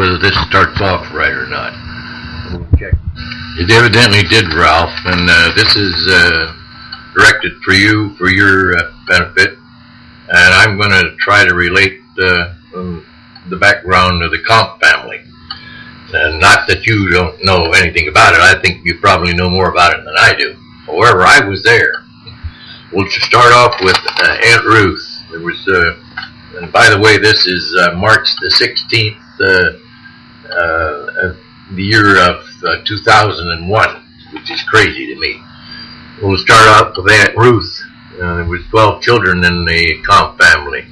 whether this starts off right or not. Check. It evidently did, Ralph, and this is directed for you, for your benefit, and I'm going to try to relate the background of the Comp family. Not that you don't know anything about it. I think you probably know more about it than I do. However, I was there. We'll start off with Aunt Ruth. There was, and by the way, this is March the 16th, the year of 2001, which is crazy to me. We'll start off with Aunt Ruth. There was 12 children in the Comp family,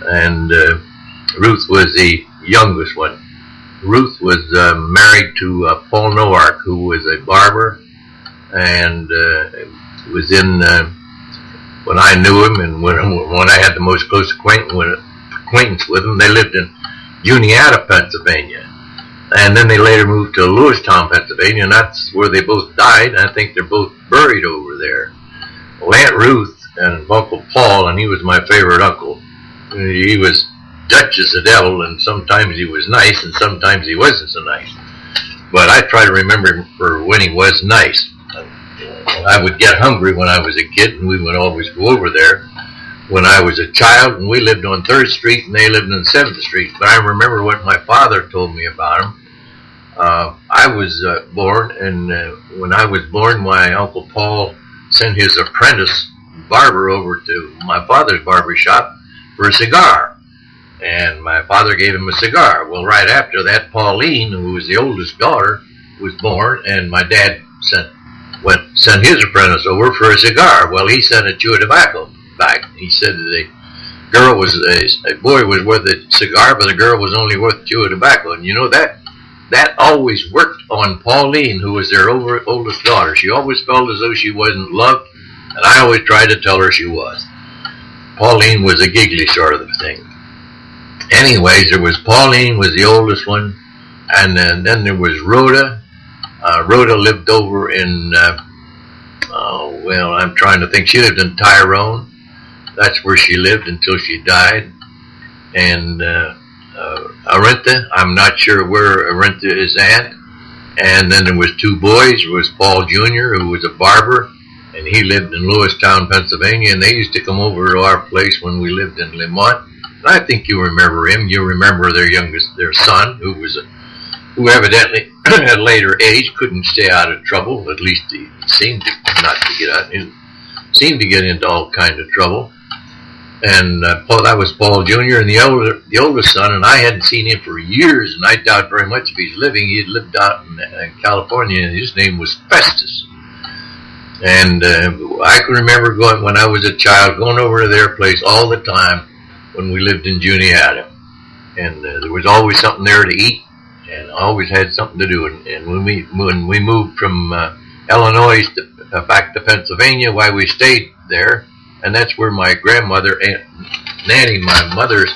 and Ruth was the youngest one. Ruth was married to Paul Nowak, who was a barber, and was in, when I knew him and when I had the most close acquaintance with him, they lived in Juniata, Pennsylvania. And then they later moved to Lewistown, Pennsylvania, and that's where they both died. I think they're both buried over there. Well, Aunt Ruth and Uncle Paul, and he was my favorite uncle. He was Dutch as the devil, and sometimes he was nice, and sometimes he wasn't so nice. But I try to remember him for when he was nice. I would get hungry when I was a kid, and we would always go over there when I was a child, and we lived on 3rd Street, and they lived on 7th Street. But I remember what my father told me about him. I was born, and when I was born, my Uncle Paul sent his apprentice barber over to my father's barber shop for a cigar. And my father gave him a cigar. Well, right after that, Pauline, who was the oldest daughter, was born, and my dad sent his apprentice over for a cigar. Well, he sent a chew of tobacco back. He said that a boy was worth a cigar, but a girl was only worth a chew of tobacco. And you know that always worked on Pauline, who was their oldest daughter. She always felt as though she wasn't loved, and I always tried to tell her she was. Pauline was a giggly sort of thing. Anyways, there was Pauline, was the oldest one, and then there was Rhoda. Rhoda lived over in, I'm trying to think. She lived in Tyrone. That's where she lived until she died. And Arinta, I'm not sure where Arinta is at. And then there was 2 boys. There was Paul Jr., who was a barber, and he lived in Lewistown, Pennsylvania, and they used to come over to our place when we lived in Lemont. I think you remember him. You remember their son, who evidently at a later age couldn't stay out of trouble. At least he seemed to not to get out. He seemed to get into all kinds of trouble. And that was Paul Jr. and the oldest son. And I hadn't seen him for years, and I doubt very much if he's living. He had lived out in California, and his name was Festus. And I can remember when I was a child, going over to their place all the time. When we lived in Juniata, and there was always something there to eat, and always had something to do. And when we moved from Illinois back to Pennsylvania, why we stayed there, and that's where my grandmother, Aunt Nanny, my mother's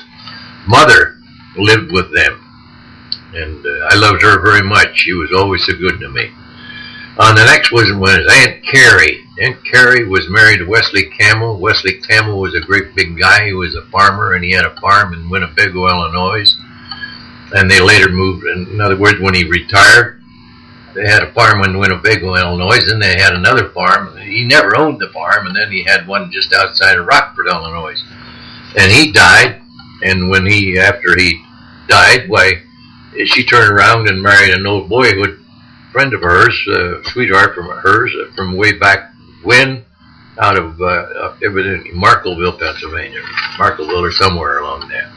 mother, lived with them, and I loved her very much. She was always so good to me. The next was Aunt Carrie. Aunt Carrie was married to Wesley Campbell. Wesley Campbell was a great big guy. He was a farmer, and he had a farm in Winnebago, Illinois. And they later moved. In other words, when he retired, they had a farm in Winnebago, Illinois, and they had another farm. He never owned the farm, and then he had one just outside of Rockford, Illinois. And he died, and after he died, she turned around and married an old boyhood friend of hers, sweetheart from way back when, out of evidently Markleville, Pennsylvania, Markleville or somewhere along there.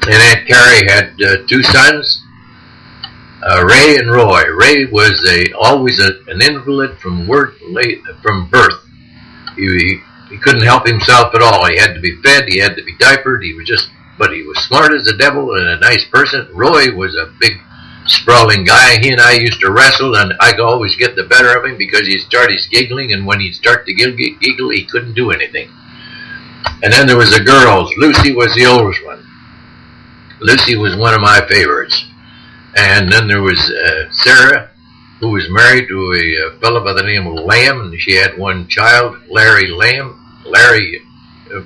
And Aunt Carrie had 2 sons, Ray and Roy. Ray was always an invalid from birth. He couldn't help himself at all. He had to be fed. He had to be diapered. But he was smart as the devil and a nice person. Roy was a big, sprawling guy. He and I used to wrestle, and I could always get the better of him because he'd start giggling, and when he'd start to giggle, he couldn't do anything. And then there was the girls. Lucy was the oldest one. Lucy was one of my favorites. And then there was Sarah, who was married to a fellow by the name of Lamb, and she had 1 child, Larry Lamb. Larry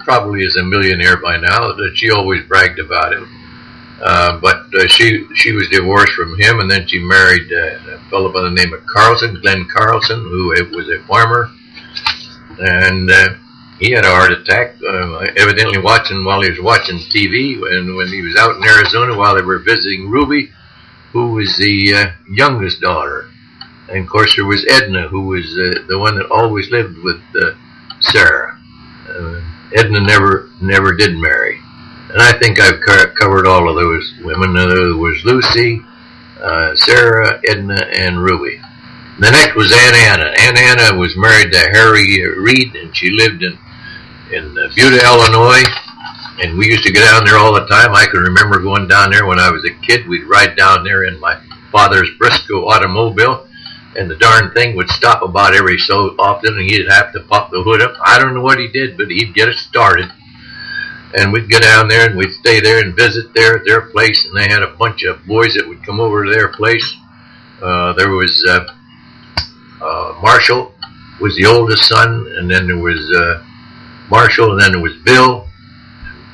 probably is a millionaire by now, that she always bragged about him. But she was divorced from him, and then she married a fellow by the name of Glenn Carlson, who was a farmer, and he had a heart attack, evidently while he was watching TV, and when he was out in Arizona while they were visiting Ruby, who was the youngest daughter. And of course there was Edna, who was the one that always lived with Sarah. Edna never did marry. And I think I've covered all of those women. There was Lucy, Sarah, Edna, and Ruby. The next was Aunt Anna. Aunt Anna was married to Harry Reed, and she lived in Buda, Illinois. And we used to go down there all the time. I can remember going down there when I was a kid. We'd ride down there in my father's Briscoe automobile, and the darn thing would stop about every so often, and he'd have to pop the hood up. I don't know what he did, but he'd get it started. And we'd go down there, and we'd stay there and visit there at their place, and they had a bunch of boys that would come over to their place. There was Marshall, was the oldest son, and then there was Marshall, and then there was Bill.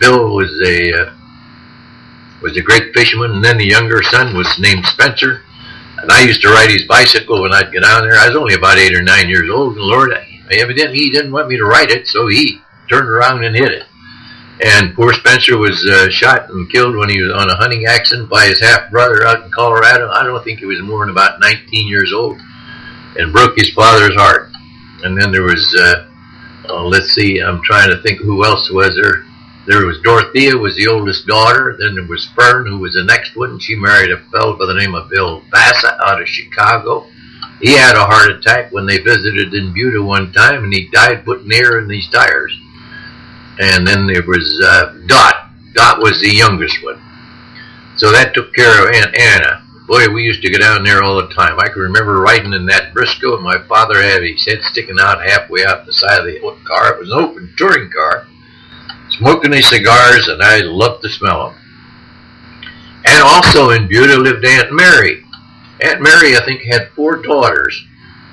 Bill was a great fisherman, and then the younger son was named Spencer. And I used to ride his bicycle when I'd get down there. I was only about 8 or 9 years old, and Lord, evidently he didn't want me to ride it, so he turned around and hit it. And poor Spencer was shot and killed when he was on a hunting accident by his half-brother out in Colorado. I don't think he was more than about 19 years old, and broke his father's heart. And then there was, let's see, I'm trying to think who else was there. There was Dorothea, was the oldest daughter. Then there was Fern, who was the next one. She married a fellow by the name of Bill Bassa out of Chicago. He had a heart attack when they visited in Buda one time, and he died putting air in these tires. And then there was Dot. Dot was the youngest one. So that took care of Aunt Anna. Boy, we used to go down there all the time. I can remember riding in that Briscoe, and my father had his head sticking out halfway out the side of the car. It was an open touring car, smoking his cigars, and I loved to smell them. And also in Buda lived Aunt Mary. Aunt Mary, I think, had 4 daughters.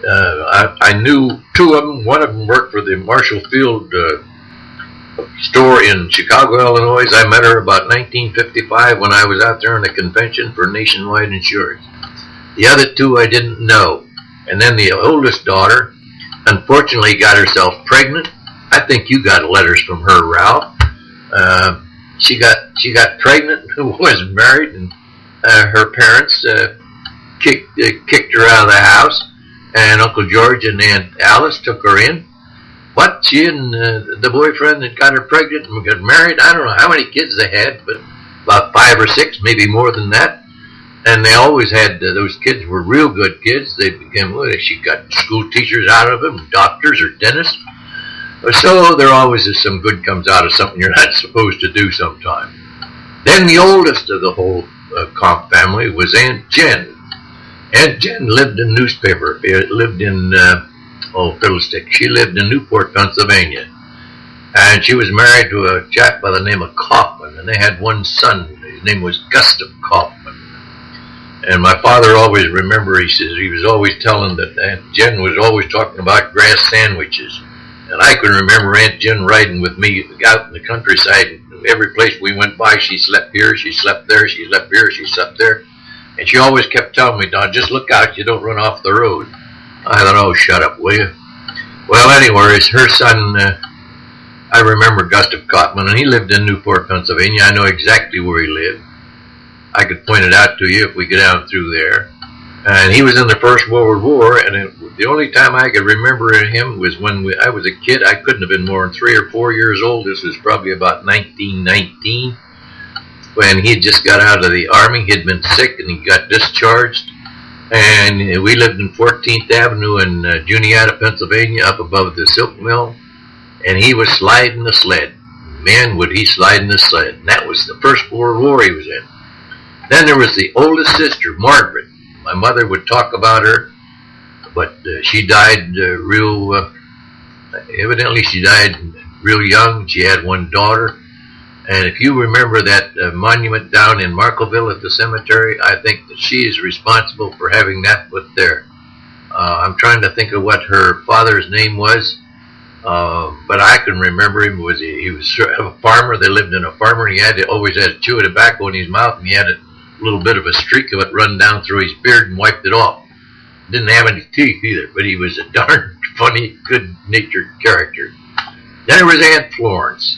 I knew 2 of them. One of them worked for the Marshall Field store in Chicago, Illinois. I met her about 1955 when I was out there in a convention for Nationwide Insurance. The other 2 I didn't know. And then the oldest daughter, unfortunately, got herself pregnant. I think you got letters from her, Ralph. She got pregnant, wasn't married, and her parents kicked her out of the house, and Uncle George and Aunt Alice took her in. But she and the boyfriend that got her pregnant and got married, I don't know how many kids they had, but about 5 or 6, maybe more than that. And they always had, those kids were real good kids. They became, she got school teachers out of them, doctors or dentists. So there always is some good comes out of something you're not supposed to do sometime. Then the oldest of the whole Comp family was Aunt Jen. Aunt Jen lived in newspaper. Lived in, fiddlestick. She lived in Newport, Pennsylvania. And she was married to a chap by the name of Kaufman, and they had 1 son. His name was Gustav Kaufman. And my father always remembered, he says, he was always telling that Aunt Jen was always talking about grass sandwiches. And I can remember Aunt Jen riding with me out in the countryside. Every place we went by, she slept here, she slept there, she slept here, she slept there. And she always kept telling me, Don, just look out, you don't run off the road. I thought, oh, shut up, will you? Well, anyways, her son, I remember Gustav Kaufman, and he lived in Newport, Pennsylvania. I know exactly where he lived. I could point it out to you if we go down through there. And he was in the First World War, and the only time I could remember him was when I was a kid. I couldn't have been more than 3 or 4 years old. This was probably about 1919, when he had just got out of the Army. He'd been sick, and he got discharged. And we lived in 14th Avenue in Juniata, Pennsylvania, up above the silk mill. And he was sliding the sled. Man, would he slide in the sled. And that was the First World War he was in. Then there was the oldest sister, Margaret. My mother would talk about her, but she died evidently she died real young. She had 1 daughter. And if you remember that monument down in Markville at the cemetery, I think that she is responsible for having that put there. I'm trying to think of what her father's name was. But I can remember him. He was sort of a farmer. They lived in a farmer, and always had a chew of tobacco in his mouth, and he had a little bit of a streak of it run down through his beard and wiped it off. Didn't have any teeth either, but he was a darn funny, good-natured character. Then there was Aunt Florence.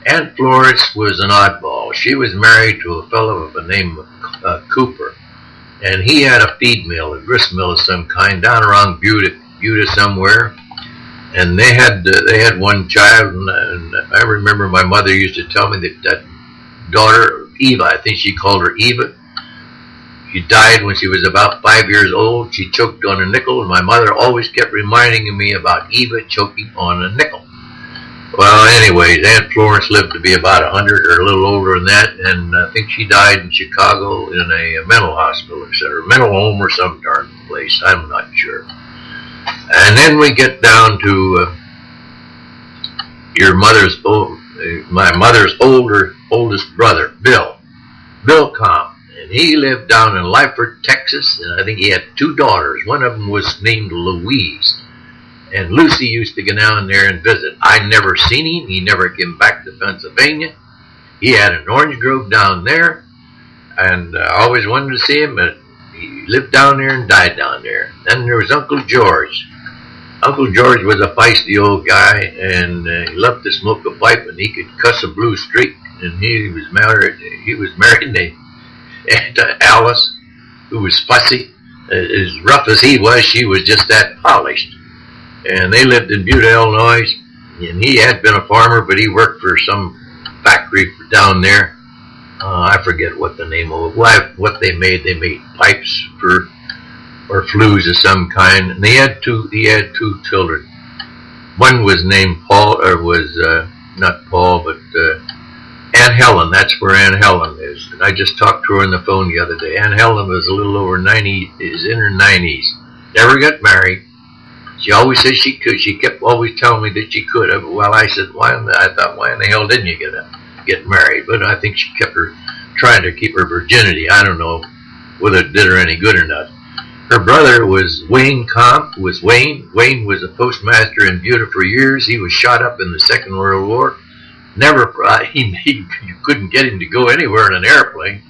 Aunt Florence was an oddball. She was married to a fellow of the name of Cooper, and he had a feed mill, a grist mill of some kind, down around Buda somewhere. And they had one child, and I remember my mother used to tell me that daughter, Eva, I think she called her Eva, she died when she was about 5 years old. She choked on a nickel, and my mother always kept reminding me about Eva choking on a nickel. Well, anyways, Aunt Florence lived to be about 100 or a little older than that, and I think she died in Chicago in a mental hospital, or mental home or some darn place. I'm not sure. And then we get down to my mother's oldest brother, Bill Comp. And he lived down in Lyford, Texas, and I think he had 2 daughters. One of them was named Louise. And Lucy used to go down there and visit. I'd never seen him. He never came back to Pennsylvania. He had an orange grove down there, and I always wanted to see him, but he lived down there and died down there. Then there was Uncle George. Uncle George was a feisty old guy, and he loved to smoke a pipe, and he could cuss a blue streak. And he was married to Alice, who was fussy. As rough as he was, she was just that polished. And they lived in Buda, Illinois, and he had been a farmer, but he worked for some factory down there. I forget what the name of it. What they made pipes or flues of some kind. And he had two children. One was named Paul, or was not Paul, but Aunt Helen. That's where Aunt Helen is. And I just talked to her on the phone the other day. Aunt Helen was a little over 90, is in her 90s. Never got married. She always said she could. She kept always telling me that she could. Well, I said, why in the hell didn't you get married? But I think she kept trying to keep her virginity. I don't know whether it did her any good or not. Her brother was Wayne Comp. Wayne was a postmaster in Buda for years. He was shot up in the Second World War. You couldn't get him to go anywhere in an airplane.